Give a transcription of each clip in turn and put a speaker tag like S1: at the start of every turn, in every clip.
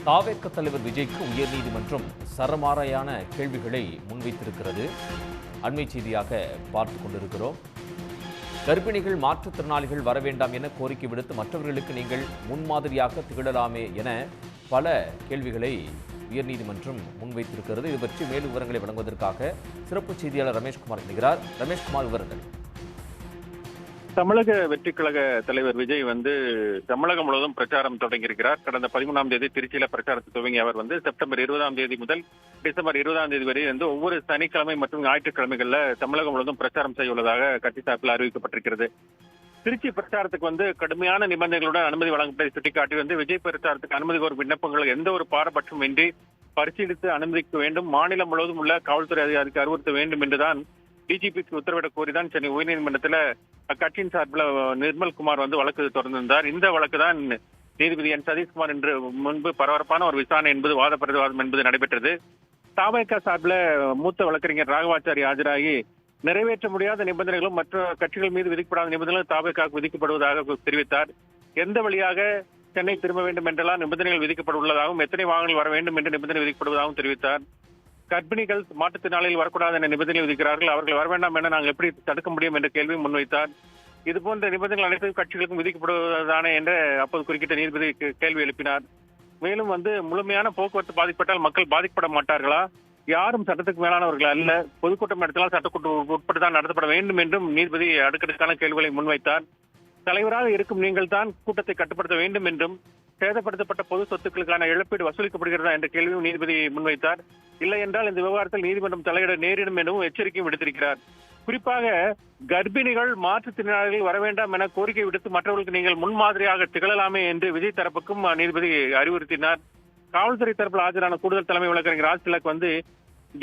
S1: தாவேக தலைவர் விஜய்க்கு உயர்நீதிமன்றம் சரமாரியான கேள்விகளை முன்வைத்திருக்கிறது. அண்மை செய்தியாக பார்த்துக் கொண்டிருக்கிறோம். கர்ப்பிணிகள் மாற்றுத்திறனாளிகள் வர வேண்டாம் என கோரிக்கை விடுத்து மற்றவர்களுக்கு நீங்கள் முன்மாதிரியாக திகழலாமே என பல கேள்விகளை உயர்நீதிமன்றம் முன்வைத்திருக்கிறது. இது பற்றி மேலும் விவரங்களை வழங்குவதற்காக சிறப்பு செய்தியாளர் ரமேஷ்குமார் இணைகிறார். ரமேஷ்குமார், விவரங்கள்.
S2: தமிழக வெற்றிக் கழக தலைவர் விஜய் தமிழகம் முழுவதும் பிரச்சாரம் தொடங்கியிருக்கிறார். கடந்த 13ஆம் தேதி திருச்சியில பிரச்சாரத்தை துவங்கிய அவர் செப்டம்பர் 20ஆம் தேதி முதல் டிசம்பர் 20ஆம் தேதி வரை ஒவ்வொரு சனிக்கிழமை மற்றும் ஞாயிற்றுக்கிழமைகள்ல தமிழகம் முழுவதும் பிரச்சாரம் செய்ய உள்ளதாக கட்சி சார்பில் அறிவிக்கப்பட்டிருக்கிறது. திருச்சி பிரச்சாரத்துக்கு கடுமையான நிபந்தனைகளுடன் அனுமதி வழங்கப்பட்டதை சுட்டிக்காட்டி விஜய் பிரச்சாரத்துக்கு அனுமதி கோரும் விண்ணப்பங்கள் எந்த ஒரு பாரபட்சமும் இன்றி பரிசீலித்து அனுமதிக்க வேண்டும், மாநிலம் முழுவதும் உள்ள காவல்துறை அதிகாரிக்கு அறிவுறுத்த வேண்டும் என்றுதான் டிஜிபிக்கு உத்தரவிடக் கோரிதான் சென்னை உயர்நீதிமன்றத்தில் அக்கட்சியின் சார்பில் நிர்மல்குமார் வழக்கு தொடர்ந்திருந்தார். இந்த வழக்கு தான் நீதிபதி என் சதீஷ்குமார் என்று முன்பு பரபரப்பான ஒரு விசாரணை என்பது வாத பிரதிவாதம் என்பது நடைபெற்றது. தாவேக சார்பில் மூத்த வழக்கறிஞர் ராகவாச்சாரி ஆஜராகி நிறைவேற்ற முடியாத நிபந்தனைகளும் மற்ற கட்சிகள் மீது விதிக்கப்படாத நிபந்தனைகளும் தாவேக விதிக்கப்படுவதாக தெரிவித்தார். எந்த வழியாக சென்னை திரும்ப வேண்டும் என்றெல்லாம் நிபந்தனைகள் விதிக்கப்பட உள்ளதாகவும் எத்தனை வாகனங்கள் வர வேண்டும் என்று நிபந்தனை விதிக்கப்படுவதாகவும் தெரிவித்தார். கர்ப்பிணிகள் மாற்றுத்திறனாளிகள் வரக்கூடாது என நிபந்தனை விதிக்கிறார்கள், அவர்கள் வர வேண்டாம் என நாங்கள் எப்படி தடுக்க முடியும் என்ற கேள்வி முன்வைத்தார். இதுபோன்ற நிபந்தனைகள் அனைத்து கட்சிகளுக்கும் விதிக்கப்படுவதானே என்று அப்போது குறுக்கிட்ட நீதிபதி கேள்வி எழுப்பினார். மேலும் முழுமையான போக்குவரத்து பாதிக்கப்பட்டால் மக்கள் பாதிக்கப்பட மாட்டார்களா? யாரும் சட்டத்துக்கு மேலானவர்கள் அல்ல, பொதுக்கூட்டம் நடத்தினால் சட்டக்கூட்டம் உட்பட்டுதான் நடத்தப்பட வேண்டும் என்றும் நீதிபதி அடுக்கடுக்கான கேள்விகளை முன்வைத்தார். தலைவராக இருக்கும் நீங்கள் தான் கூட்டத்தை கட்டுப்படுத்த வேண்டும் என்றும் சேதப்படுத்தப்பட்ட பொது சொத்துக்களுக்கான இழப்பீடு வசூலிக்கப்படுகிறதா என்ற கேள்வியும் நீதிபதி முன்வைத்தார். இல்லை என்றால் இந்த விவகாரத்தில் நீதிமன்றம் தலையிட நேரிடும் எனவும் எச்சரிக்கையும் விடுத்திருக்கிறார். குறிப்பாக கர்ப்பிணிகள் மாற்றுத்திறனாளிகள் வர வேண்டாம் என கோரிக்கை விடுத்து மற்றவர்களுக்கு நீங்கள் முன்மாதிரியாக திகழலாமே என்று விஜய் தரப்புக்கும் நீதிபதி அறிவுறுத்தினார். காவல்துறை தரப்பில் ஆஜரான கூடுதல் தலைமை வழக்கறிஞர் ராஜ்திலக்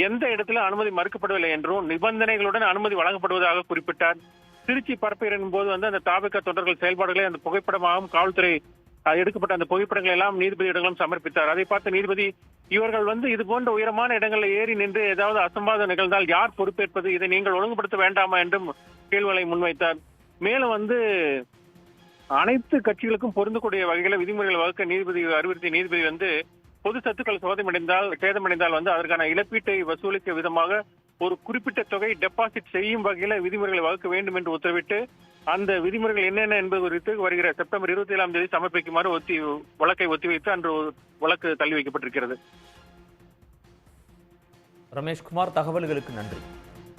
S2: எந்த இடத்துல அனுமதி மறுக்கப்படவில்லை என்றும் நிபந்தனைகளுடன் அனுமதி வழங்கப்படுவதாக குறிப்பிட்டார். திருச்சி பரப்புரையின் போது அந்த தாவேக தொண்டர்கள் செயல்பாடுகளை அந்த புகைப்படமாகவும் காவல்துறை எடுக்கப்பட்ட அந்த புகைப்படங்களை எல்லாம் நீதிபதியிடம் சமர்ப்பித்தார். அதை பார்த்த நீதிபதி இவர்கள் இது போன்ற உயரமான இடங்களில் ஏறி நின்று ஏதாவது அசம்பாதம் நிகழ்ந்தால் யார் பொறுப்பேற்பது, இதை நீங்கள் ஒழுங்குபடுத்த வேண்டாமா என்றும் கேள்விகளை முன்வைத்தார். மேலும் அனைத்து கட்சிகளுக்கும் பொருந்தக்கூடிய வகையில விதிமுறைகளை வகுக்க நீதிபதி அறிவுறுத்திய நீதிபதி பொது சொத்துக்கள் சேதமடைந்தால் அதற்கான இழப்பீட்டை வசூலிக்க விதமாக ஒரு குறிப்பிட்ட தொகை டெபாசிட் செய்யும் வகையில விதிமுறைகளை வகுக்க வேண்டும் என்று உத்தரவிட்டு அந்த விதிமுறைகள் என்னென்ன என்பது குறித்து வருகிற செப்டம்பர் 27ஆம் தேதி சமர்ப்பிக்குமாறு வழக்கை ஒத்திவைத்து அன்று வழக்கு தள்ளி வைக்கப்பட்டிருக்கிறது.
S1: ரமேஷ்குமார், தகவல்களுக்கு நன்றி.